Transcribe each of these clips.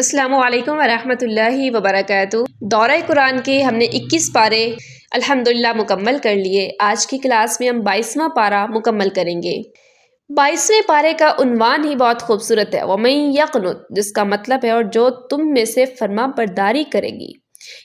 السلام علیکم ورحمۃ اللہ وبرکاتہ۔ دورہ قرآن کے ہم نے 21 پارے الحمدللہ مکمل کر لیے۔ آج کی کلاس میں ہم 22واں پارہ مکمل کریں گے۔ 22ویں پارے کا عنوان ہی بہت خوبصورت ہے، وَمَن یقنت، جس کا مطلب ہے اور جو تم میں سے فرما برداری کرے گی۔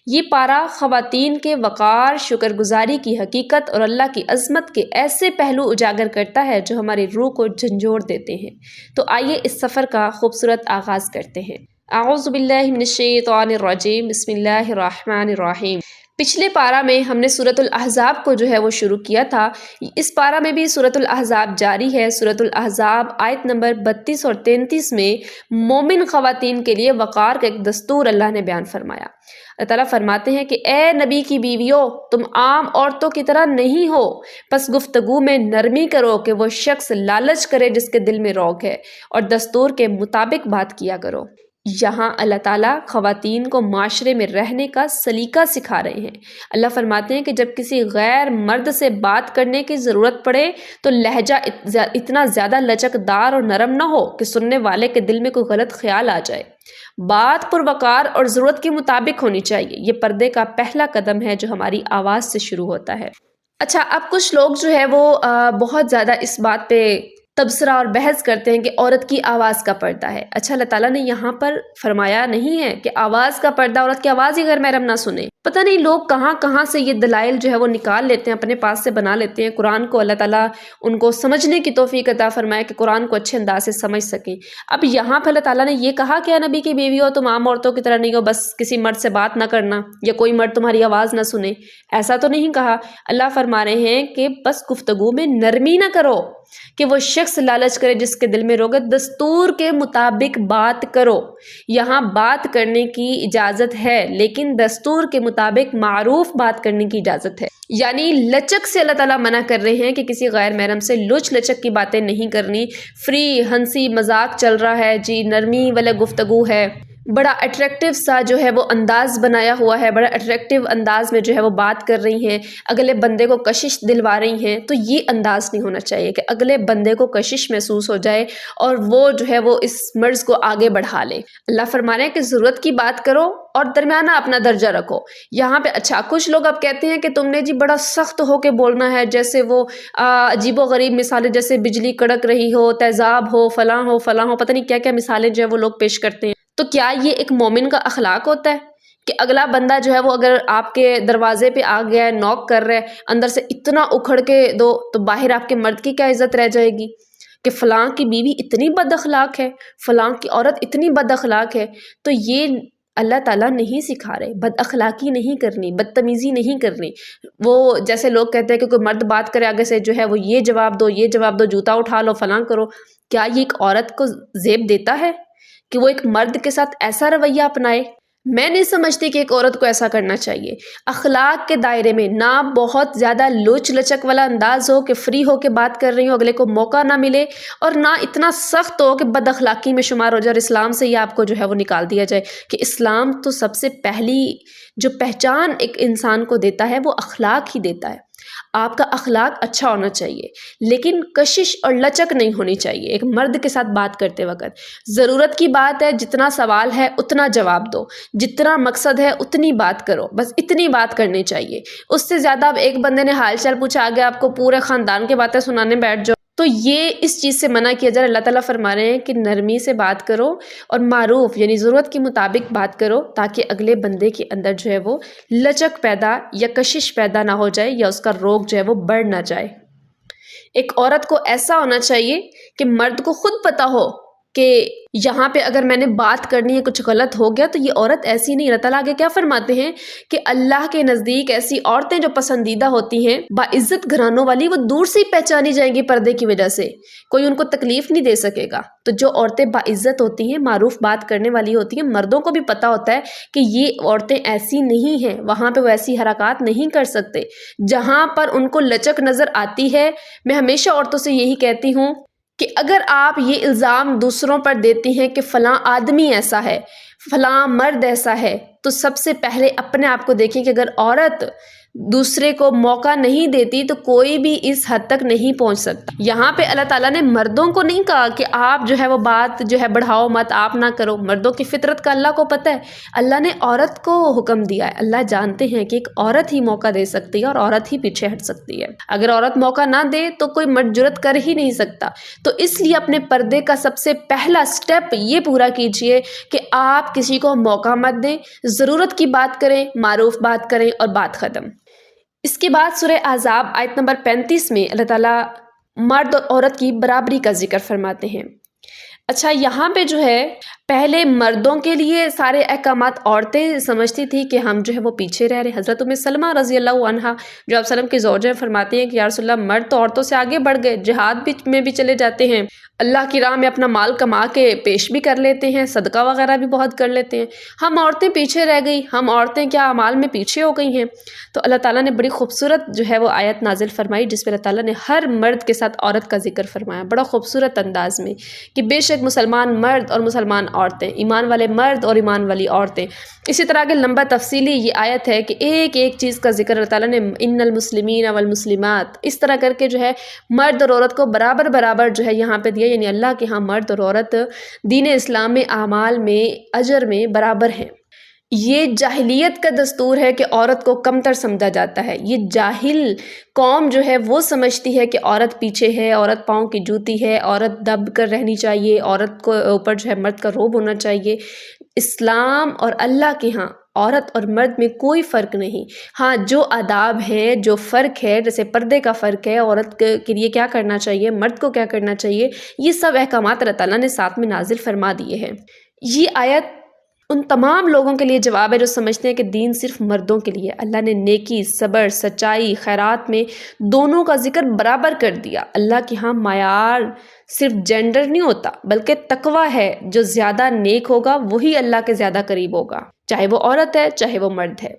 یہ پارہ خواتین کے وقار، شکر گزاری کی حقیقت اور اللہ کی عظمت کے ایسے پہلو اجاگر کرتا ہے جو ہماری روح کو جھنجھوڑ دیتے ہیں۔ تو آئیے اس سفر کا خوبصورت آغاز کرتے ہیں۔ اعوذ باللہ من الشیطان الرجیم، بسم اللہ الرحمن الرحیم۔ پچھلے پارہ میں ہم نے سورۃ الاحزاب کو وہ شروع کیا تھا۔ اس پارہ میں بھی سورۃ الاحزاب جاری ہے۔ سورۃ الاحزاب آیت نمبر 32 اور 33 میں مومن خواتین کے لیے وقار کا ایک دستور اللہ نے بیان فرمایا۔ اللہ تعالیٰ فرماتے ہیں کہ اے نبی کی بیویوں، تم عام عورتوں کی طرح نہیں ہو، پس گفتگو میں نرمی کرو کہ وہ شخص لالچ کرے جس کے دل میں روگ ہے، اور دستور کے مطابق بات کیا کرو۔ یہاں اللہ تعالیٰ خواتین کو معاشرے میں رہنے کا سلیقہ سکھا رہے ہیں۔ اللہ فرماتے ہیں کہ جب کسی غیر مرد سے بات کرنے کی ضرورت پڑے تو لہجہ اتنا زیادہ لچکدار اور نرم نہ ہو کہ سننے والے کے دل میں کوئی غلط خیال آ جائے۔ بات پروقار اور ضرورت کے مطابق ہونی چاہیے۔ یہ پردے کا پہلا قدم ہے جو ہماری آواز سے شروع ہوتا ہے۔ اچھا، اب کچھ لوگ وہ بہت زیادہ اس بات پہ تبصرہ اور بحث کرتے ہیں کہ عورت کی آواز کا پردہ ہے۔ اچھا، اللہ تعالیٰ نے یہاں پر فرمایا نہیں ہے کہ آواز کا پردہ، عورت کی آواز ہی غیر محرم نہ سنے۔ پتہ نہیں لوگ کہاں کہاں سے یہ دلائل وہ نکال لیتے ہیں، اپنے پاس سے بنا لیتے ہیں۔ قرآن کو اللہ تعالیٰ ان کو سمجھنے کی توفیق عطا فرمائے کہ قرآن کو اچھے انداز سے سمجھ سکیں۔ اب یہاں پہ اللہ تعالیٰ نے یہ کہا کہ اے نبی کی بیوی ہو، تم عام عورتوں کی طرح نہیں ہو، بس کسی مرد سے بات نہ کرنا یا کوئی مرد تمہاری آواز نہ سنے، ایسا تو نہیں کہا۔ اللہ فرما رہے ہیں کہ بس گفتگو میں نرمی نہ کرو کہ وہ شخص لالچ کرے جس کے دل میں روگ ہے، دستور کے مطابق بات کرو۔ یہاں بات کرنے کی اجازت ہے، لیکن دستور کے مطابق معروف بات کرنے کی اجازت ہے۔ یعنی لچک سے اللہ تعالیٰ منع کر رہے ہیں کہ کسی غیر محرم سے لچ لچک کی باتیں نہیں کرنی۔ فری ہنسی مذاق چل رہا ہے، جی نرمی والا گفتگو ہے، بڑا اٹریکٹیو سا وہ انداز بنایا ہوا ہے، بڑا اٹریکٹیو انداز میں وہ بات کر رہی ہیں، اگلے بندے کو کشش دلوا رہی ہیں، تو یہ انداز نہیں ہونا چاہیے کہ اگلے بندے کو کشش محسوس ہو جائے اور وہ اس مرض کو آگے بڑھا لے۔ اللہ فرما رہے ہیں کہ ضرورت کی بات کرو اور درمیانہ اپنا درجہ رکھو۔ یہاں پہ اچھا کچھ لوگ اب کہتے ہیں کہ تم نے بڑا سخت ہو کے بولنا ہے، جیسے وہ عجیب و غریب مثالیں، جیسے بجلی کڑک رہی ہو، تیزاب ہو، فلاں ہو فلاں ہو، پتہ نہیں کیا کیا مثالیں وہ لوگ پیش کرتے ہیں۔ تو کیا یہ ایک مومن کا اخلاق ہوتا ہے کہ اگلا بندہ وہ اگر آپ کے دروازے پہ آ گیا ہے، نوک کر رہا ہے، اندر سے اتنا اکھڑ کے دو تو باہر آپ کے مرد کی کیا عزت رہ جائے گی کہ فلاں کی بیوی اتنی بد اخلاق ہے، فلاں کی عورت اتنی بد اخلاق ہے؟ تو یہ اللہ تعالیٰ نہیں سکھا رہے، بد اخلاقی نہیں کرنی، بدتمیزی نہیں کرنی۔ وہ جیسے لوگ کہتے ہیں کہ کوئی مرد بات کرے آگے سے وہ یہ جواب دو، یہ جواب دو، جوتا اٹھا لو، فلاں کرو۔ کیا یہ ایک عورت کو زیب دیتا ہے کہ وہ ایک مرد کے ساتھ ایسا رویہ اپنائے؟ میں نہیں سمجھتی کہ ایک عورت کو ایسا کرنا چاہیے۔ اخلاق کے دائرے میں نہ بہت زیادہ لوچ لچک والا انداز ہو کہ فری ہو کے بات کر رہی ہو، اگلے کو موقع نہ ملے، اور نہ اتنا سخت ہو کہ بد اخلاقی میں شمار ہو جائے اور اسلام سے یہ آپ کو وہ نکال دیا جائے کہ اسلام تو سب سے پہلی جو پہچان ایک انسان کو دیتا ہے وہ اخلاق ہی دیتا ہے۔ آپ کا اخلاق اچھا ہونا چاہیے، لیکن کشش اور لچک نہیں ہونی چاہیے ایک مرد کے ساتھ بات کرتے وقت۔ ضرورت کی بات ہے، جتنا سوال ہے اتنا جواب دو، جتنا مقصد ہے اتنی بات کرو، بس اتنی بات کرنی چاہیے۔ اس سے زیادہ اب ایک بندے نے حال چال پوچھا، آگے آپ کو پورے خاندان کی باتیں سنانے بیٹھ جاؤ، تو یہ اس چیز سے منع کیا جائے۔ اللہ تعالیٰ فرما رہے ہیں کہ نرمی سے بات کرو اور معروف یعنی ضرورت کے مطابق بات کرو، تاکہ اگلے بندے کے اندر وہ لچک پیدا یا کشش پیدا نہ ہو جائے، یا اس کا روگ وہ بڑھ نہ جائے۔ ایک عورت کو ایسا ہونا چاہیے کہ مرد کو خود پتا ہو کہ یہاں پہ اگر میں نے بات کرنی ہے کچھ غلط ہو گیا تو یہ عورت ایسی نہیں۔ اللہ تعالیٰ آگے کیا فرماتے ہیں کہ اللہ کے نزدیک ایسی عورتیں جو پسندیدہ ہوتی ہیں، باعزت گھرانوں والی، وہ دور سے ہی پہچانی جائیں گی پردے کی وجہ سے، کوئی ان کو تکلیف نہیں دے سکے گا۔ تو جو عورتیں باعزت ہوتی ہیں، معروف بات کرنے والی ہوتی ہیں، مردوں کو بھی پتہ ہوتا ہے کہ یہ عورتیں ایسی نہیں ہیں، وہاں پہ وہ ایسی حرکات نہیں کر سکتے جہاں پر ان کو لچک نظر آتی ہے۔ میں ہمیشہ عورتوں سے یہی کہتی ہوں کہ اگر آپ یہ الزام دوسروں پر دیتی ہیں کہ فلاں آدمی ایسا ہے، فلاں مرد ایسا ہے، تو سب سے پہلے اپنے آپ کو دیکھیں کہ اگر عورت دوسرے کو موقع نہیں دیتی تو کوئی بھی اس حد تک نہیں پہنچ سکتا۔ یہاں پہ اللہ تعالیٰ نے مردوں کو نہیں کہا کہ آپ جو ہے وہ بات جو ہے بڑھاؤ مت، آپ نہ کرو، مردوں کی فطرت کا اللہ کو پتہ ہے۔ اللہ نے عورت کو حکم دیا ہے، اللہ جانتے ہیں کہ ایک عورت ہی موقع دے سکتی ہے اور عورت ہی پیچھے ہٹ سکتی ہے۔ اگر عورت موقع نہ دے تو کوئی مرد جرأت کر ہی نہیں سکتا۔ تو اس لیے اپنے پردے کا سب سے پہلا سٹیپ یہ پورا کیجئے کہ آپ کسی کو موقع مت دیں، ضرورت کی بات کریں، معروف بات کریں اور بات ختم۔ اس کے بعد سورہ احزاب آیت نمبر 35 میں اللہ تعالیٰ مرد اور عورت کی برابری کا ذکر فرماتے ہیں۔ اچھا، یہاں پہ جو ہے پہلے مردوں کے لیے سارے احکامات عورتیں سمجھتی تھی کہ ہم جو ہے وہ پیچھے رہ رہے ہیں۔ حضرت ام سلمہ رضی اللہ عنہا جو آپ وسلم کی زوجہ فرماتی ہیں کہ یا رسول اللہ، مرد تو عورتوں سے آگے بڑھ گئے، جہاد میں بھی چلے جاتے ہیں، اللہ کی راہ میں اپنا مال کما کے پیش بھی کر لیتے ہیں، صدقہ وغیرہ بھی بہت کر لیتے ہیں، ہم عورتیں پیچھے رہ گئی، ہم عورتیں کیا اعمال میں پیچھے ہو گئی ہیں؟ تو اللہ تعالیٰ نے بڑی خوبصورت جو ہے وہ آیت نازل فرمائی جس میں اللہ تعالیٰ نے ہر مرد کے ساتھ عورت کا ذکر فرمایا بڑا خوبصورت انداز میں، کہ بے شک مسلمان مرد اور مسلمان عورتیں، ایمان والے مرد اور ایمان والی عورتیں۔ اسی طرح کے لمبا تفصیلی یہ آیت ہے کہ ایک ایک چیز کا ذکر اللہ تعالیٰ نے ان المسلمین والمسلمات اس طرح کر کے جو ہے مرد اور عورت کو برابر برابر جو ہے یہاں پہ دیا، یعنی اللہ کے ہاں مرد اور عورت دین اسلام میں اعمال میں اجر میں برابر ہیں۔ یہ جاہلیت کا دستور ہے کہ عورت کو کمتر سمجھا جاتا ہے۔ یہ جاہل قوم جو ہے وہ سمجھتی ہے کہ عورت پیچھے ہے، عورت پاؤں کی جوتی ہے، عورت دب کر رہنی چاہیے، عورت کو اوپر جو ہے مرد کا روب ہونا چاہیے۔ اسلام اور اللہ کے ہاں عورت اور مرد میں کوئی فرق نہیں۔ ہاں، جو آداب ہیں، جو فرق ہے، جیسے پردے کا فرق ہے، عورت کے لیے کیا کرنا چاہیے، مرد کو کیا کرنا چاہیے، یہ سب احکامات اللہ تعالیٰ نے ساتھ میں نازل فرما دیے ہیں۔ یہ آیت ان تمام لوگوں کے لیے جواب ہے جو سمجھتے ہیں کہ دین صرف مردوں کے لیے۔ اللہ نے نیکی، صبر، سچائی، خیرات میں دونوں کا ذکر برابر کر دیا۔ اللہ کے ہاں معیار صرف جینڈر نہیں ہوتا بلکہ تقویٰ ہے، جو زیادہ نیک ہوگا وہی اللہ کے زیادہ قریب ہوگا، چاہے وہ عورت ہے چاہے وہ مرد ہے۔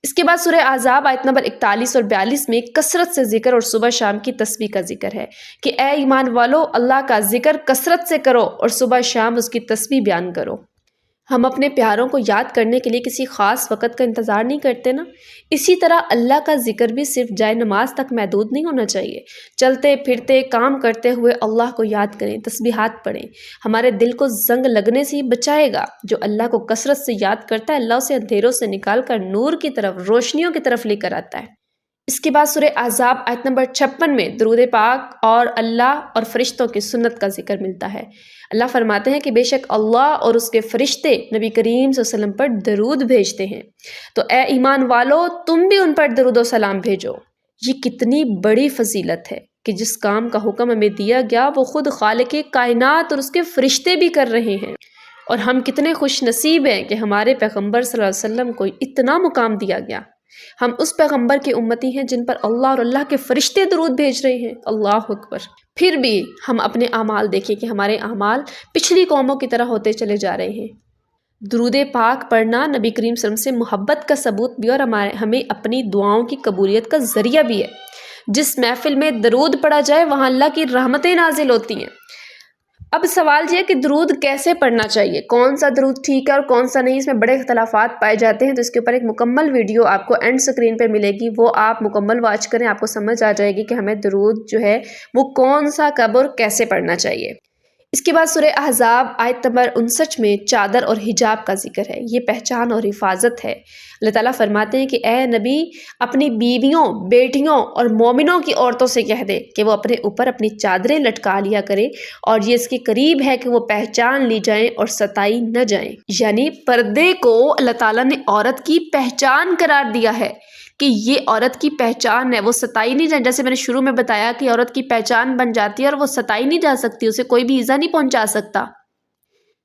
اس کے بعد سورہ احزاب آیت نمبر 41 اور 42 میں کثرت سے ذکر اور صبح شام کی تسبیح کا ذکر ہے کہ اے ایمان والو، اللہ کا ذکر کثرت سے کرو اور صبح شام اس کی تسبیح بیان کرو۔ ہم اپنے پیاروں کو یاد کرنے کے لیے کسی خاص وقت کا انتظار نہیں کرتے نا، اسی طرح اللہ کا ذکر بھی صرف جائے نماز تک محدود نہیں ہونا چاہیے۔ چلتے پھرتے کام کرتے ہوئے اللہ کو یاد کریں، تسبیحات پڑھیں، ہمارے دل کو زنگ لگنے سے ہی بچائے گا۔ جو اللہ کو کثرت سے یاد کرتا ہے، اللہ اسے اندھیروں سے نکال کر نور کی طرف، روشنیوں کی طرف لے کر آتا ہے۔ اس کے بعد سورہ احزاب آیت نمبر 56 میں درود پاک اور اللہ اور فرشتوں کی سنت کا ذکر ملتا ہے۔ اللہ فرماتے ہیں کہ بے شک اللہ اور اس کے فرشتے نبی کریم صلی اللہ علیہ وسلم پر درود بھیجتے ہیں، تو اے ایمان والو تم بھی ان پر درود و سلام بھیجو۔ یہ کتنی بڑی فضیلت ہے کہ جس کام کا حکم ہمیں دیا گیا وہ خود خالق کائنات اور اس کے فرشتے بھی کر رہے ہیں، اور ہم کتنے خوش نصیب ہیں کہ ہمارے پیغمبر صلی اللہ علیہ وسلم کو اتنا مقام دیا گیا۔ ہم اس پیغمبر کے امتی ہیں جن پر اللہ اور اللہ کے فرشتے درود بھیج رہے ہیں۔ اللہ اکبر۔ پھر بھی ہم اپنے اعمال دیکھیں کہ ہمارے اعمال پچھلی قوموں کی طرح ہوتے چلے جا رہے ہیں۔ درود پاک پڑھنا نبی کریم صلی اللہ علیہ وسلم سے محبت کا ثبوت بھی اور ہمیں اپنی دعاؤں کی قبولیت کا ذریعہ بھی ہے۔ جس محفل میں درود پڑھا جائے وہاں اللہ کی رحمتیں نازل ہوتی ہیں۔ اب سوال یہ ہے کہ درود کیسے پڑھنا چاہیے، کون سا درود ٹھیک ہے اور کون سا نہیں، اس میں بڑے اختلافات پائے جاتے ہیں۔ تو اس کے اوپر ایک مکمل ویڈیو آپ کو اینڈ سکرین پہ ملے گی، وہ آپ مکمل واچ کریں، آپ کو سمجھ آ جائے گی کہ ہمیں درود جو ہے وہ کون سا کب اور کیسے پڑھنا چاہیے۔ اس کے بعد سورہ احزاب آیت نمبر 59 میں چادر اور حجاب کا ذکر ہے۔ یہ پہچان اور حفاظت ہے۔ اللہ تعالیٰ فرماتے ہیں کہ اے نبی اپنی بیویوں، بیٹیوں اور مومنوں کی عورتوں سے کہہ دے کہ وہ اپنے اوپر اپنی چادریں لٹکا لیا کرے، اور یہ اس کے قریب ہے کہ وہ پہچان لی جائیں اور ستائی نہ جائیں۔ یعنی پردے کو اللہ تعالیٰ نے عورت کی پہچان قرار دیا ہے کہ یہ عورت کی پہچان ہے، وہ ستائی نہیں جائے۔ جیسے میں نے شروع میں بتایا کہ عورت کی پہچان بن جاتی ہے اور وہ ستائی نہیں جا سکتی، اسے کوئی بھی ایذا نہیں پہنچا سکتا۔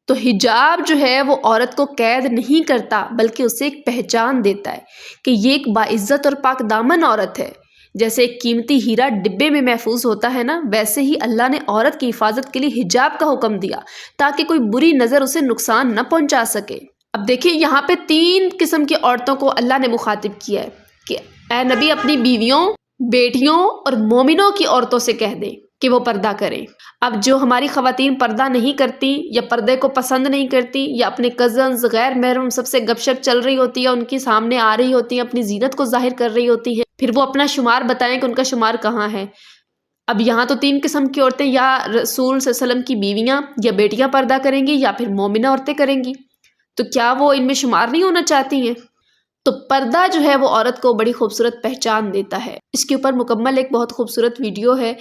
تو حجاب جو ہے وہ عورت کو قید نہیں کرتا بلکہ اسے ایک پہچان دیتا ہے کہ یہ ایک باعزت اور پاک دامن عورت ہے۔ جیسے ایک قیمتی ہیرا ڈبے میں محفوظ ہوتا ہے نا، ویسے ہی اللہ نے عورت کی حفاظت کے لیے حجاب کا حکم دیا تاکہ کوئی بری نظر اسے نقصان نہ پہنچا سکے۔ اب دیکھیں یہاں پہ 3 قسم کی عورتوں کو اللہ نے مخاطب کیا ہے کہ اے نبی اپنی بیویوں، بیٹیوں اور مومنوں کی عورتوں سے کہہ دیں۔ کہ وہ پردہ کریں۔ اب جو ہماری خواتین پردہ نہیں کرتی یا پردے کو پسند نہیں کرتی یا اپنے کزنز غیر محرم سب سے گپ شپ چل رہی ہوتی ہے، ان کے سامنے آ رہی ہوتی ہیں، اپنی زینت کو ظاہر کر رہی ہوتی ہیں، پھر وہ اپنا شمار بتائیں کہ ان کا شمار کہاں ہے۔ اب یہاں تو 3 قسم کی عورتیں، یا رسول صلی اللہ علیہ وسلم کی بیویاں یا بیٹیاں پردہ کریں گی یا پھر مومنہ عورتیں کریں گی، تو کیا وہ ان میں شمار نہیں ہونا چاہتی ہیں؟ تو پردہ جو ہے وہ عورت کو بڑی خوبصورت پہچان دیتا ہے۔ اس کے اوپر مکمل ایک بہت خوبصورت ویڈیو ہے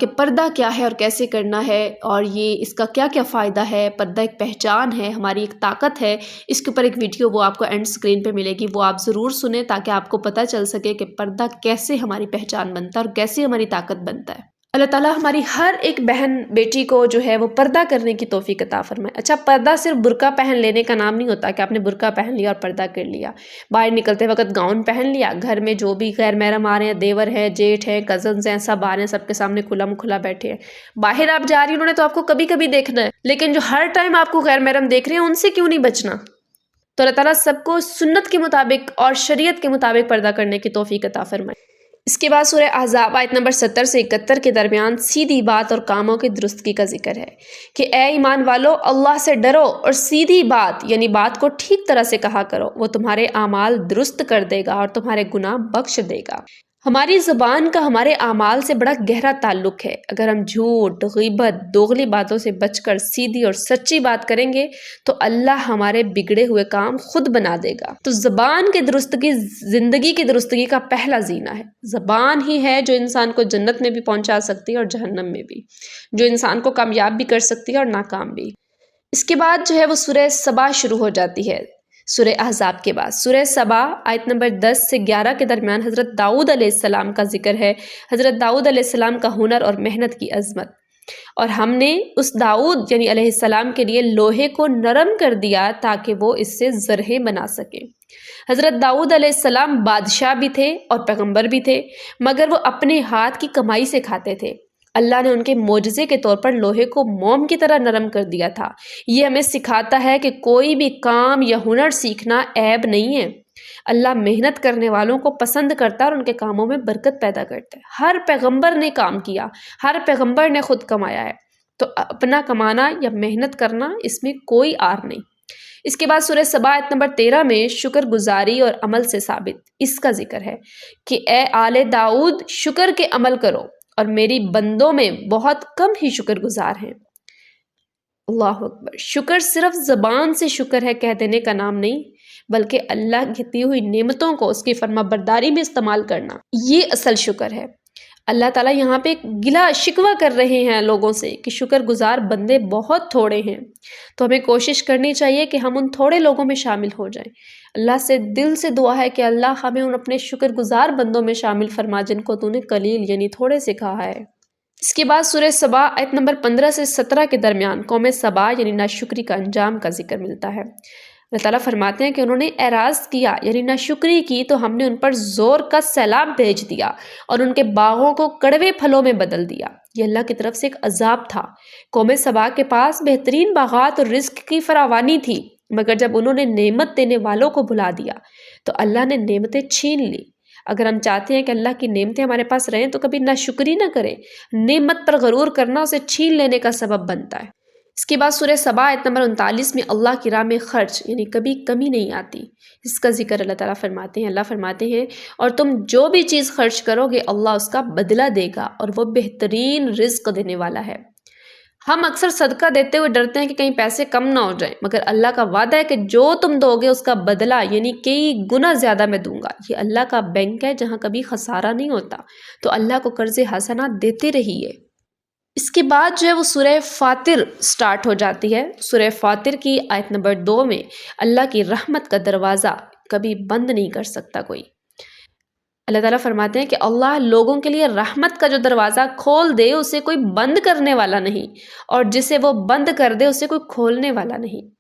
کہ پردہ کیا ہے اور کیسے کرنا ہے، اور یہ اس کا کیا کیا فائدہ ہے۔ پردہ ایک پہچان ہے، ہماری ایک طاقت ہے۔ اس کے اوپر ایک ویڈیو وہ آپ کو اینڈ سکرین پہ ملے گی، وہ آپ ضرور سنیں تاکہ آپ کو پتہ چل سکے کہ پردہ کیسے ہماری پہچان بنتا ہے اور کیسے ہماری طاقت بنتا ہے۔ اللہ تعالیٰ ہماری ہر ایک بہن بیٹی کو جو ہے وہ پردہ کرنے کی توفیق عطا فرمائے۔ اچھا، پردہ صرف برقع پہن لینے کا نام نہیں ہوتا کہ آپ نے برقع پہن لیا اور پردہ کر لیا، باہر نکلتے وقت گاؤن پہن لیا، گھر میں جو بھی غیر محرم آ رہے ہیں، دیور ہیں، جیٹھ ہیں، کزنز ہیں، سب آ رہے ہیں، سب کے سامنے کھلا بیٹھے ہیں، باہر آپ جا رہی ہیں، انہوں نے تو آپ کو کبھی کبھی دیکھنا ہے، لیکن جو ہر ٹائم آپ کو غیر محرم دیکھ رہے ہیں ان سے کیوں نہیں بچنا؟ تو اللہ تعالیٰ سب کو سنت کے مطابق اور شریعت کے مطابق پردہ کرنے کی توفیق عطا فرمائے۔ اس کے بعد سورہ احزاب آیت نمبر 70 سے 71 کے درمیان سیدھی بات اور کاموں کی درستگی کا ذکر ہے کہ اے ایمان والو، اللہ سے ڈرو اور سیدھی بات یعنی بات کو ٹھیک طرح سے کہا کرو، وہ تمہارے اعمال درست کر دے گا اور تمہارے گناہ بخش دے گا۔ ہماری زبان کا ہمارے اعمال سے بڑا گہرا تعلق ہے۔ اگر ہم جھوٹ، غیبت، دوغلی باتوں سے بچ کر سیدھی اور سچی بات کریں گے تو اللہ ہمارے بگڑے ہوئے کام خود بنا دے گا۔ تو زبان کی درستگی زندگی کی درستگی کا پہلا زینہ ہے۔ زبان ہی ہے جو انسان کو جنت میں بھی پہنچا سکتی ہے اور جہنم میں بھی، جو انسان کو کامیاب بھی کر سکتی ہے اور ناکام بھی۔ اس کے بعد جو ہے وہ سورہ سبا شروع ہو جاتی ہے۔ سورہ احزاب کے بعد سورہ سبا آیت نمبر 10 سے 11 کے درمیان حضرت داؤد علیہ السلام کا ذکر ہے، حضرت داؤد علیہ السلام کا ہنر اور محنت کی عظمت، اور ہم نے اس داؤد یعنی علیہ السلام کے لیے لوہے کو نرم کر دیا تاکہ وہ اس سے زرہیں بنا سکے۔ حضرت داؤد علیہ السلام بادشاہ بھی تھے اور پیغمبر بھی تھے، مگر وہ اپنے ہاتھ کی کمائی سے کھاتے تھے۔ اللہ نے ان کے معجزے کے طور پر لوہے کو موم کی طرح نرم کر دیا تھا۔ یہ ہمیں سکھاتا ہے کہ کوئی بھی کام یا ہنر سیکھنا عیب نہیں ہے۔ اللہ محنت کرنے والوں کو پسند کرتا ہے اور ان کے کاموں میں برکت پیدا کرتا ہے۔ ہر پیغمبر نے کام کیا، ہر پیغمبر نے خود کمایا ہے، تو اپنا کمانا یا محنت کرنا اس میں کوئی آر نہیں۔ اس کے بعد سورہ سبا آیت نمبر 13 میں شکر گزاری اور عمل سے ثابت اس کا ذکر ہے کہ اے آل داؤد، شکر کے عمل کرو، اور میری بندوں میں بہت کم ہی شکر گزار ہیں۔ اللہ اکبر! شکر صرف زبان سے شکر ہے کہہ دینے کا نام نہیں، بلکہ اللہ کی دی ہوئی نعمتوں کو اس کی فرما برداری میں استعمال کرنا، یہ اصل شکر ہے۔ اللہ تعالیٰ یہاں پہ گلا شکوہ کر رہے ہیں لوگوں سے کہ شکر گزار بندے بہت تھوڑے ہیں، تو ہمیں کوشش کرنی چاہیے کہ ہم ان تھوڑے لوگوں میں شامل ہو جائیں۔ اللہ سے دل سے دعا ہے کہ اللہ ہمیں ان اپنے شکر گزار بندوں میں شامل فرما جن کو تو نے قلیل یعنی تھوڑے سے کہا ہے۔ اس کے بعد سورہ سبا آیت نمبر 15 سے 17 کے درمیان قوم سبا یعنی ناشکری کا انجام کا ذکر ملتا ہے۔ اللہ تعالیٰ فرماتے ہیں کہ انہوں نے اعراض کیا یعنی ناشکری کی تو ہم نے ان پر زور کا سیلاب بھیج دیا اور ان کے باغوں کو کڑوے پھلوں میں بدل دیا۔ یہ اللہ کی طرف سے ایک عذاب تھا۔ قوم سبا کے پاس بہترین باغات اور رزق کی فراوانی تھی، مگر جب انہوں نے نعمت دینے والوں کو بھلا دیا تو اللہ نے نعمتیں چھین لی۔ اگر ہم چاہتے ہیں کہ اللہ کی نعمتیں ہمارے پاس رہیں تو کبھی ناشکری نہ کریں۔ نعمت پر غرور کرنا اسے چھین لینے کا سبب بنتا ہے۔ اس کے بعد سورہ سبا آیت نمبر 39 میں اللہ کی راہ میں خرچ یعنی کبھی کمی نہیں آتی، اس کا ذکر اللہ تعالیٰ فرماتے ہیں۔ اللہ فرماتے ہیں اور تم جو بھی چیز خرچ کرو گے اللہ اس کا بدلہ دے گا اور وہ بہترین رزق دینے والا ہے۔ ہم اکثر صدقہ دیتے ہوئے ڈرتے ہیں کہ کہیں پیسے کم نہ ہو جائیں، مگر اللہ کا وعدہ ہے کہ جو تم دو گے اس کا بدلہ یعنی کئی گنا زیادہ میں دوں گا۔ یہ اللہ کا بینک ہے جہاں کبھی خسارہ نہیں ہوتا، تو اللہ کو قرض حسنہ دیتے رہیے۔ اس کے بعد جو ہے وہ سورہ فاطر سٹارٹ ہو جاتی ہے۔ سورہ فاطر کی آیت نمبر 2 میں اللہ کی رحمت کا دروازہ کبھی بند نہیں کر سکتا کوئی۔ اللہ تعالیٰ فرماتے ہیں کہ اللہ لوگوں کے لیے رحمت کا جو دروازہ کھول دے اسے کوئی بند کرنے والا نہیں، اور جسے وہ بند کر دے اسے کوئی کھولنے والا نہیں۔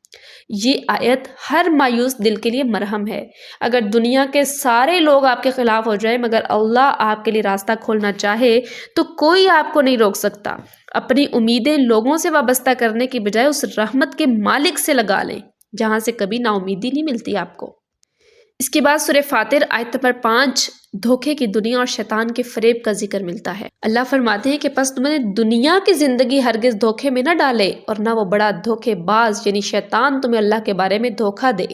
یہ آیت ہر مایوس دل کے لیے مرہم ہے۔ اگر دنیا کے سارے لوگ آپ کے خلاف ہو جائیں مگر اللہ آپ کے لیے راستہ کھولنا چاہے تو کوئی آپ کو نہیں روک سکتا۔ اپنی امیدیں لوگوں سے وابستہ کرنے کی بجائے اس رحمت کے مالک سے لگا لیں جہاں سے کبھی نا امیدی نہیں ملتی آپ کو۔ اس کے بعد سورہ فاطر آیت نمبر 5 دھوکے کی دنیا اور شیطان کے فریب کا ذکر ملتا ہے۔ اللہ فرماتے ہیں کہ پس تمہیں دنیا کی زندگی ہرگز دھوکے میں نہ ڈالے اور نہ وہ بڑا دھوکے باز یعنی شیطان تمہیں اللہ کے بارے میں دھوکہ دے۔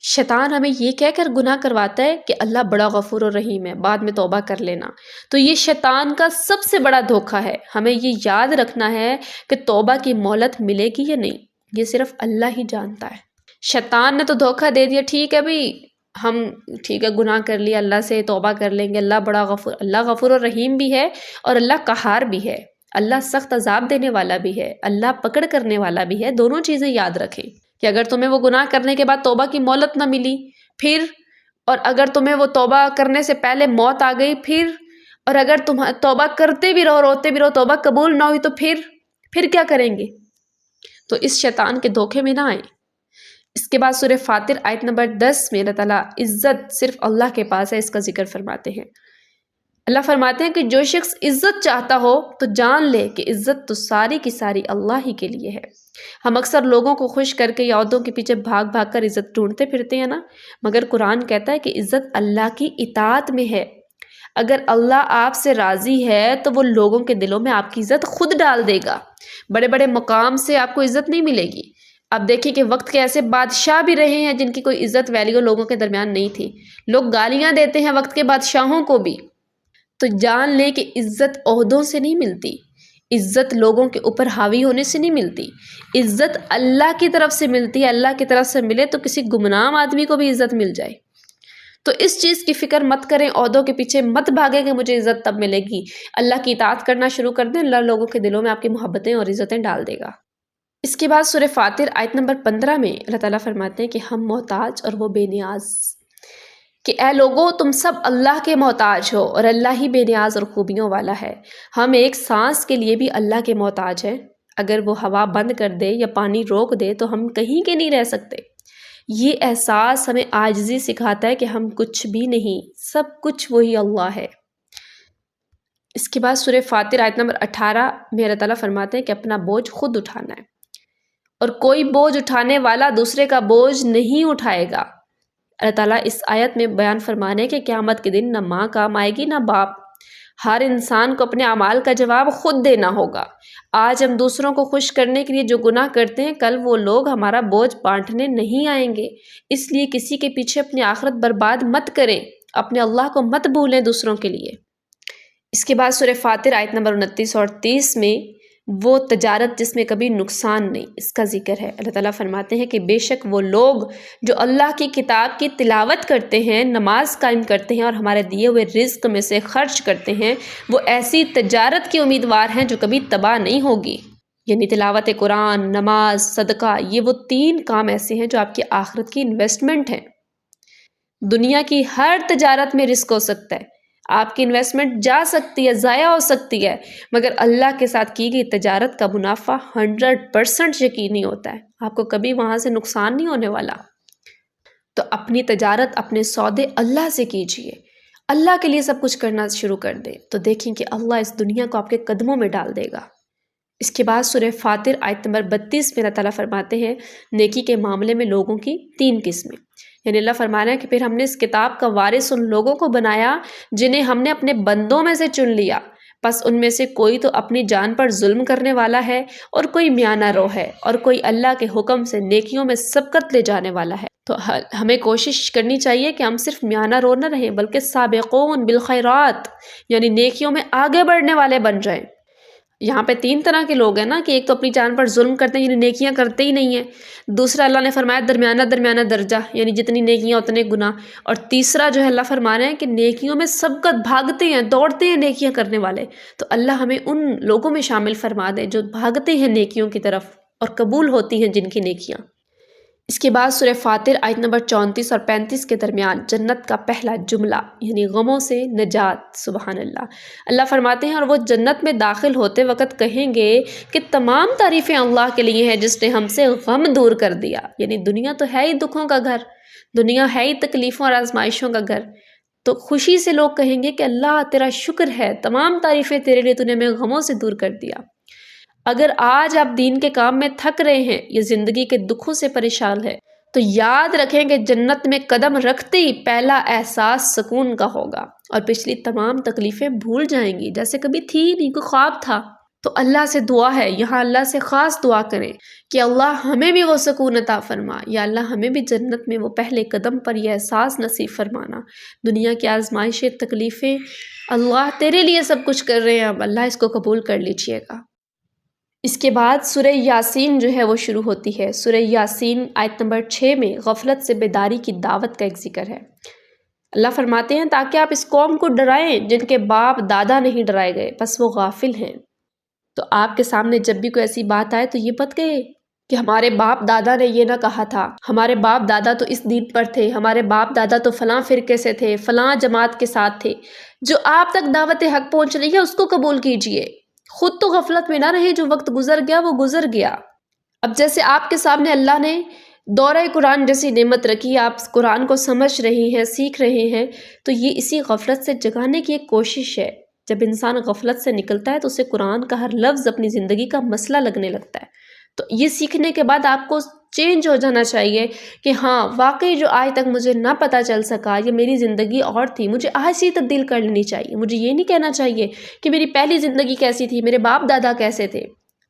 شیطان ہمیں یہ کہہ کر گناہ کرواتا ہے کہ اللہ بڑا غفور و رحیم ہے، بعد میں توبہ کر لینا، تو یہ شیطان کا سب سے بڑا دھوکہ ہے۔ ہمیں یہ یاد رکھنا ہے کہ توبہ کی مہلت ملے گی یا نہیں، یہ صرف اللہ ہی جانتا ہے۔ شیطان نے تو دھوکہ دے دیا، ٹھیک ہے بھئی ہم ٹھیک ہے گناہ کر لیا، اللہ سے توبہ کر لیں گے، اللہ غفور و رحیم بھی ہے اور اللہ قہار بھی ہے، اللہ سخت عذاب دینے والا بھی ہے، اللہ پکڑ کرنے والا بھی ہے۔ دونوں چیزیں یاد رکھیں کہ اگر تمہیں وہ گناہ کرنے کے بعد توبہ کی مہلت نہ ملی پھر، اور اگر تمہیں وہ توبہ کرنے سے پہلے موت آ گئی پھر، اور اگر تم توبہ کرتے بھی رہو روتے بھی رہو توبہ قبول نہ ہوئی تو پھر کیا کریں گے؟ تو اس شیطان کے دھوکے میں نہ آئیں۔ اس کے بعد سورہ فاطر آیت نمبر 10 میں اللہ تعالیٰ عزت صرف اللہ کے پاس ہے اس کا ذکر فرماتے ہیں۔ اللہ فرماتے ہیں کہ جو شخص عزت چاہتا ہو تو جان لے کہ عزت تو ساری کی ساری اللہ ہی کے لیے ہے۔ ہم اکثر لوگوں کو خوش کر کے یا عہدوں کے پیچھے بھاگ بھاگ کر عزت ڈھونڈتے پھرتے ہیں نا، مگر قرآن کہتا ہے کہ عزت اللہ کی اطاعت میں ہے۔ اگر اللہ آپ سے راضی ہے تو وہ لوگوں کے دلوں میں آپ کی عزت خود ڈال دے گا۔ بڑے بڑے مقام سے آپ کو عزت نہیں ملے گی۔ اب دیکھیں کہ وقت کے ایسے بادشاہ بھی رہے ہیں جن کی کوئی عزت ویلیو لوگوں کے درمیان نہیں تھی، لوگ گالیاں دیتے ہیں وقت کے بادشاہوں کو بھی۔ تو جان لیں کہ عزت عہدوں سے نہیں ملتی، عزت لوگوں کے اوپر حاوی ہونے سے نہیں ملتی، عزت اللہ کی طرف سے ملتی ہے۔ اللہ کی طرف سے ملے تو کسی گمنام آدمی کو بھی عزت مل جائے۔ تو اس چیز کی فکر مت کریں، عہدوں کے پیچھے مت بھاگیں کہ مجھے عزت تب ملے گی۔ اللہ کی اطاعت کرنا شروع کر دیں، اللہ لوگوں کے دلوں میں آپ کی محبتیں اور عزتیں ڈال دے گا۔ اس کے بعد سورہ فاطر آیت نمبر 15 میں اللہ تعالیٰ فرماتے ہیں کہ ہم محتاج اور وہ بے نیاز، کہ اے لوگو تم سب اللہ کے محتاج ہو اور اللہ ہی بے نیاز اور خوبیوں والا ہے۔ ہم ایک سانس کے لیے بھی اللہ کے محتاج ہیں، اگر وہ ہوا بند کر دے یا پانی روک دے تو ہم کہیں کے نہیں رہ سکتے۔ یہ احساس ہمیں عاجزی سکھاتا ہے کہ ہم کچھ بھی نہیں، سب کچھ وہی اللہ ہے۔ اس کے بعد سورہ فاطر آیت نمبر 18 میں اللہ تعالیٰ فرماتے ہیں کہ اپنا بوجھ خود اٹھانا ہے اور کوئی بوجھ اٹھانے والا دوسرے کا بوجھ نہیں اٹھائے گا۔ اللہ تعالیٰ اس آیت میں بیان فرمانے کہ قیامت کے دن نہ ماں کام آئے گی نہ باپ، ہر انسان کو اپنے اعمال کا جواب خود دینا ہوگا۔ آج ہم دوسروں کو خوش کرنے کے لیے جو گناہ کرتے ہیں، کل وہ لوگ ہمارا بوجھ بانٹنے نہیں آئیں گے۔ اس لیے کسی کے پیچھے اپنی آخرت برباد مت کریں، اپنے اللہ کو مت بھولیں دوسروں کے لیے۔ اس کے بعد سورہ فاطر آیت نمبر 29 اور 30 میں وہ تجارت جس میں کبھی نقصان نہیں، اس کا ذکر ہے۔ اللہ تعالیٰ فرماتے ہیں کہ بے شک وہ لوگ جو اللہ کی کتاب کی تلاوت کرتے ہیں، نماز قائم کرتے ہیں اور ہمارے دیے ہوئے رزق میں سے خرچ کرتے ہیں، وہ ایسی تجارت کے امیدوار ہیں جو کبھی تباہ نہیں ہوگی۔ یعنی تلاوت قرآن، نماز، صدقہ، یہ وہ 3 کام ایسے ہیں جو آپ کی آخرت کی انویسٹمنٹ ہیں۔ دنیا کی ہر تجارت میں رزق ہو سکتا ہے، آپ کی انویسٹمنٹ جا سکتی ہے، ضائع ہو سکتی ہے، مگر اللہ کے ساتھ کی گئی تجارت کا منافع 100% یقینی ہوتا ہے، آپ کو کبھی وہاں سے نقصان نہیں ہونے والا۔ تو اپنی تجارت، اپنے سودے اللہ سے کیجئے، اللہ کے لیے سب کچھ کرنا شروع کر دیں تو دیکھیں کہ اللہ اس دنیا کو آپ کے قدموں میں ڈال دے گا۔ اس کے بعد سورہ فاطر آیت نمبر 32 میں اللہ تعالیٰ فرماتے ہیں نیکی کے معاملے میں لوگوں کی 3 قسمیں، یعنی اللہ فرما رہا ہے کہ پھر ہم نے اس کتاب کا وارث ان لوگوں کو بنایا جنہیں ہم نے اپنے بندوں میں سے چن لیا، پس ان میں سے کوئی تو اپنی جان پر ظلم کرنے والا ہے اور کوئی میانہ رو ہے اور کوئی اللہ کے حکم سے نیکیوں میں سبقت لے جانے والا ہے۔ تو ہمیں کوشش کرنی چاہیے کہ ہم صرف میانہ رو نہ رہیں بلکہ سابقون بالخیرات یعنی نیکیوں میں آگے بڑھنے والے بن جائیں۔ یہاں پہ 3 طرح کے لوگ ہیں نا، کہ ایک تو اپنی جان پر ظلم کرتے ہیں یعنی نیکیاں کرتے ہی نہیں ہیں، دوسرا اللہ نے فرمایا درمیانہ درجہ یعنی جتنی نیکیاں اتنے گناہ، اور تیسرا جو ہے اللہ فرما رہے ہیں کہ نیکیوں میں سبقت بھاگتے ہیں، دوڑتے ہیں نیکیاں کرنے والے۔ تو اللہ ہمیں ان لوگوں میں شامل فرما دے جو بھاگتے ہیں نیکیوں کی طرف اور قبول ہوتی ہیں جن کی نیکیاں۔ اس کے بعد سورہ فاطر آیت نمبر 34 اور 35 کے درمیان جنت کا پہلا جملہ یعنی غموں سے نجات، سبحان اللہ۔ اللہ فرماتے ہیں اور وہ جنت میں داخل ہوتے وقت کہیں گے کہ تمام تعریفیں اللہ کے لیے ہیں جس نے ہم سے غم دور کر دیا۔ یعنی دنیا تو ہے ہی دکھوں کا گھر، دنیا ہے ہی تکلیفوں اور آزمائشوں کا گھر، تو خوشی سے لوگ کہیں گے کہ اللہ تیرا شکر ہے، تمام تعریفیں تیرے لیے، تو نے ہمیں غموں سے دور کر دیا۔ اگر آج آپ دین کے کام میں تھک رہے ہیں یا زندگی کے دکھوں سے پریشان ہیں تو یاد رکھیں کہ جنت میں قدم رکھتے ہی پہلا احساس سکون کا ہوگا، اور پچھلی تمام تکلیفیں بھول جائیں گی جیسے کبھی تھی نہیں، کوئی خواب تھا۔ تو اللہ سے دعا ہے، یہاں اللہ سے خاص دعا کریں کہ اللہ ہمیں بھی وہ سکون عطا فرما، یا اللہ ہمیں بھی جنت میں وہ پہلے قدم پر یہ احساس نصیب فرمانا۔ دنیا کی آزمائشیں، تکلیفیں اللہ تیرے لیے سب کچھ کر رہے ہیں، اب اللہ اس کو قبول کر لیجئے گا۔ اس کے بعد سورہ یاسین جو ہے وہ شروع ہوتی ہے۔ سورہ یاسین آیت نمبر 6 میں غفلت سے بیداری کی دعوت کا ایک ذکر ہے۔ اللہ فرماتے ہیں تاکہ آپ اس قوم کو ڈرائیں جن کے باپ دادا نہیں ڈرائے گئے، بس وہ غافل ہیں۔ تو آپ کے سامنے جب بھی کوئی ایسی بات آئے تو یہ مت کہے کہ ہمارے باپ دادا نے یہ نہ کہا تھا، ہمارے باپ دادا تو اس دین پر تھے، ہمارے باپ دادا تو فلاں فرقے سے تھے، فلاں جماعت کے ساتھ تھے۔ جو آپ تک دعوت حق پہنچ رہی ہے اس کو قبول کیجئے، خود تو غفلت میں نہ رہے، جو وقت گزر گیا وہ گزر گیا۔ اب جیسے آپ کے سامنے اللہ نے دورہ قرآن جیسی نعمت رکھی، آپ قرآن کو سمجھ رہے ہیں، سیکھ رہے ہیں، تو یہ اسی غفلت سے جگانے کی ایک کوشش ہے۔ جب انسان غفلت سے نکلتا ہے تو اسے قرآن کا ہر لفظ اپنی زندگی کا مسئلہ لگنے لگتا ہے۔ تو یہ سیکھنے کے بعد آپ کو چینج ہو جانا چاہیے کہ ہاں واقعی جو آج تک مجھے نہ پتہ چل سکا، یہ میری زندگی اور تھی، مجھے آج سے تبدیل کر لینی چاہیے۔ مجھے یہ نہیں کہنا چاہیے کہ میری پہلی زندگی کیسی تھی، میرے باپ دادا کیسے تھے،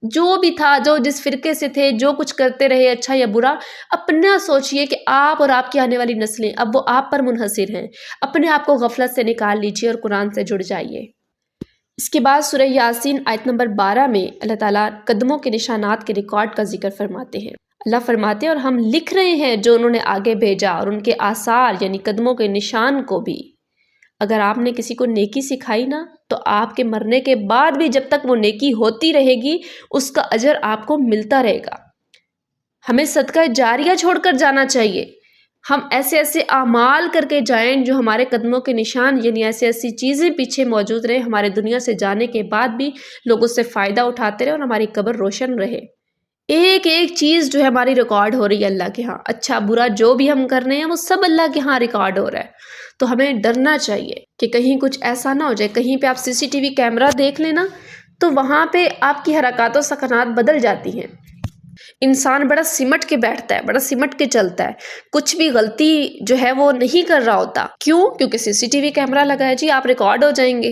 جو بھی تھا، جو جس فرقے سے تھے، جو کچھ کرتے رہے اچھا یا برا، اپنا سوچئے کہ آپ اور آپ کی آنے والی نسلیں اب وہ آپ پر منحصر ہیں۔ اپنے آپ کو غفلت سے نکال لیجئے اور قرآن سے جڑ جائیے۔ اس کے بعد سورہ یاسین آیت نمبر 12 میں اللہ تعالیٰ قدموں کے نشانات کے ریکارڈ کا ذکر فرماتے ہیں۔ اللہ فرماتے ہیں اور ہم لکھ رہے ہیں جو انہوں نے آگے بھیجا، اور ان کے آثار یعنی قدموں کے نشان کو بھی۔ اگر آپ نے کسی کو نیکی سکھائی نا تو آپ کے مرنے کے بعد بھی جب تک وہ نیکی ہوتی رہے گی اس کا اجر آپ کو ملتا رہے گا۔ ہمیں صدقہ جاریہ چھوڑ کر جانا چاہیے، ہم ایسے ایسے اعمال کر کے جائیں جو ہمارے قدموں کے نشان، یعنی ایسے ایسی چیزیں پیچھے موجود رہیں، ہمارے دنیا سے جانے کے بعد بھی لوگ اس سے فائدہ اٹھاتے رہے اور ہماری قبر روشن رہے۔ ایک ایک چیز جو ہے ہماری ریکارڈ ہو رہی ہے اللہ کے ہاں، اچھا برا جو بھی ہم کر رہے ہیں وہ سب اللہ کے ہاں ریکارڈ ہو رہا ہے۔ تو ہمیں ڈرنا چاہیے کہ کہیں کچھ ایسا نہ ہو جائے، کہیں پہ آپ CCTV کیمرہ دیکھ لینا تو وہاں پہ آپ کی حرکات و سکنات بدل جاتی ہیں۔ انسان بڑا سمٹ کے بیٹھتا ہے، بڑا سمٹ کے چلتا ہے، کچھ بھی غلطی جو ہے وہ نہیں کر رہا ہوتا۔ کیوں؟ کیونکہ CCTV کیمرہ لگا ہے جی، آپ ریکارڈ ہو جائیں گے۔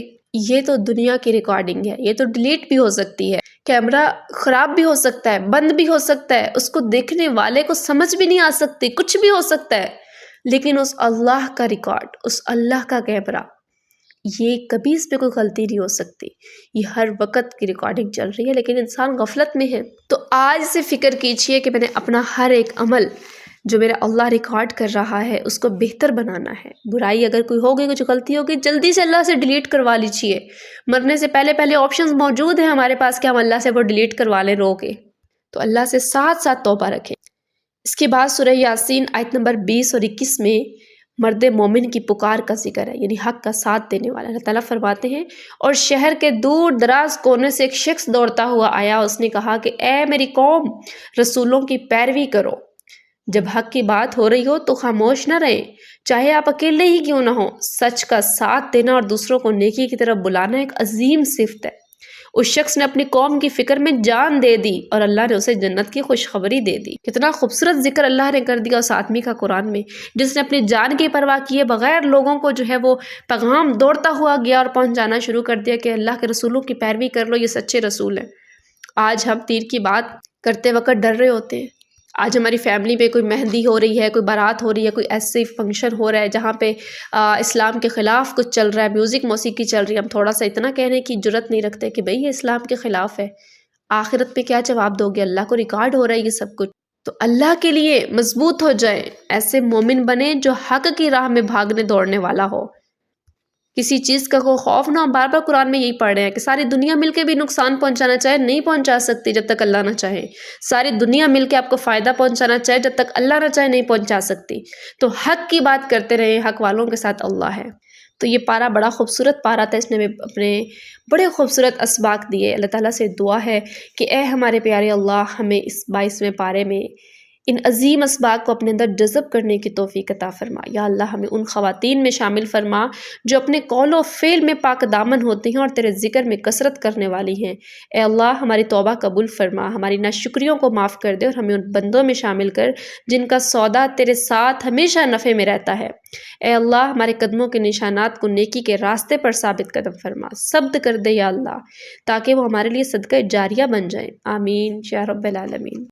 یہ تو دنیا کی ریکارڈنگ ہے، یہ تو ڈیلیٹ بھی ہو سکتی ہے، کیمرہ خراب بھی ہو سکتا ہے، بند بھی ہو سکتا ہے، اس کو دیکھنے والے کو سمجھ بھی نہیں آ سکتی، کچھ بھی ہو سکتا ہے، لیکن اس اللہ کا ریکارڈ، اس اللہ کا کیمرہ، یہ کبھی اس پہ کوئی غلطی نہیں ہو سکتی، یہ ہر وقت کی ریکارڈنگ چل رہی ہے، لیکن انسان غفلت میں ہے۔ تو آج سے فکر کیجئے کہ میں نے اپنا ہر ایک عمل جو میرا اللہ ریکارڈ کر رہا ہے اس کو بہتر بنانا ہے۔ برائی اگر کوئی ہوگی، کچھ غلطی ہوگی، جلدی سے اللہ سے ڈیلیٹ کروا لیجئے۔ مرنے سے پہلے آپشنز موجود ہیں ہمارے پاس کہ ہم اللہ سے وہ ڈیلیٹ کروا لیں رو کے۔ تو اللہ سے ساتھ ساتھ توبہ رکھیں۔ اس کے بعد سورہ یاسین آیت نمبر 20 اور 21 میں مرد مومن کی پکار کا ذکر ہے، یعنی حق کا ساتھ دینے والا۔ اللہ تعالیٰ فرماتے ہیں اور شہر کے دور دراز کونے سے ایک شخص دوڑتا ہوا آیا، اس نے کہا کہ اے میری قوم، رسولوں کی پیروی کرو۔ جب حق کی بات ہو رہی ہو تو خاموش نہ رہیں، چاہے آپ اکیلے ہی کیوں نہ ہو۔ سچ کا ساتھ دینا اور دوسروں کو نیکی کی طرف بلانا ایک عظیم صفت ہے۔ اس شخص نے اپنی قوم کی فکر میں جان دے دی اور اللہ نے اسے جنت کی خوشخبری دے دی۔ کتنا خوبصورت ذکر اللہ نے کر دیا اس آدمی کا قرآن میں، جس نے اپنی جان کی پرواہ کیے بغیر لوگوں کو جو ہے وہ پیغام دوڑتا ہوا گیا اور پہنچانا شروع کر دیا کہ اللہ کے رسولوں کی پیروی کر لو، یہ سچے رسول ہیں۔ آج ہم تیر کی بات کرتے وقت ڈر رہے ہوتے ہیں۔ آج ہماری فیملی میں کوئی مہندی ہو رہی ہے، کوئی بارات ہو رہی ہے، کوئی ایسے فنکشن ہو رہا ہے جہاں پہ اسلام کے خلاف کچھ چل رہا ہے، میوزک موسیقی چل رہی ہے، ہم تھوڑا سا اتنا کہنے کی جرت نہیں رکھتے کہ بھئی یہ اسلام کے خلاف ہے۔ آخرت پہ کیا جواب دو گے؟ اللہ کو ریکارڈ ہو رہا ہے یہ سب کچھ۔ تو اللہ کے لیے مضبوط ہو جائیں، ایسے مومن بنیں جو حق کی راہ میں بھاگنے دوڑنے والا ہو، کسی چیز کا کوئی خوف نہ ہو۔ بار بار قرآن میں یہی پڑھ رہے ہیں کہ ساری دنیا مل کے بھی نقصان پہنچانا چاہے نہیں پہنچا سکتی جب تک اللہ نہ چاہے، ساری دنیا مل کے آپ کو فائدہ پہنچانا چاہے جب تک اللہ نہ چاہے نہیں پہنچا سکتی۔ تو حق کی بات کرتے رہیں، حق والوں کے ساتھ اللہ ہے۔ تو یہ پارہ بڑا خوبصورت پارہ تھا، اس نے اپنے بڑے خوبصورت اسباق دیے۔ اللہ تعالیٰ سے دعا ہے کہ اے ہمارے پیارے اللہ، ہمیں اس 22ویں پارے میں ان عظیم اسباق کو اپنے اندر جذب کرنے کی توفیق عطا فرما۔ یا اللہ ہمیں ان خواتین میں شامل فرما جو اپنے قول و فعل میں پاک دامن ہوتی ہیں اور تیرے ذکر میں کثرت کرنے والی ہیں۔ اے اللہ ہماری توبہ قبول فرما، ہماری ناشکریوں کو معاف کر دے اور ہمیں ان بندوں میں شامل کر جن کا سودا تیرے ساتھ ہمیشہ نفع میں رہتا ہے۔ اے اللہ ہمارے قدموں کے نشانات کو نیکی کے راستے پر ثابت قدم فرما، ثبت کر دے یا اللہ، تاکہ وہ ہمارے لیے صدقہ جاریہ بن جائیں۔ آمین یا رب العالمین۔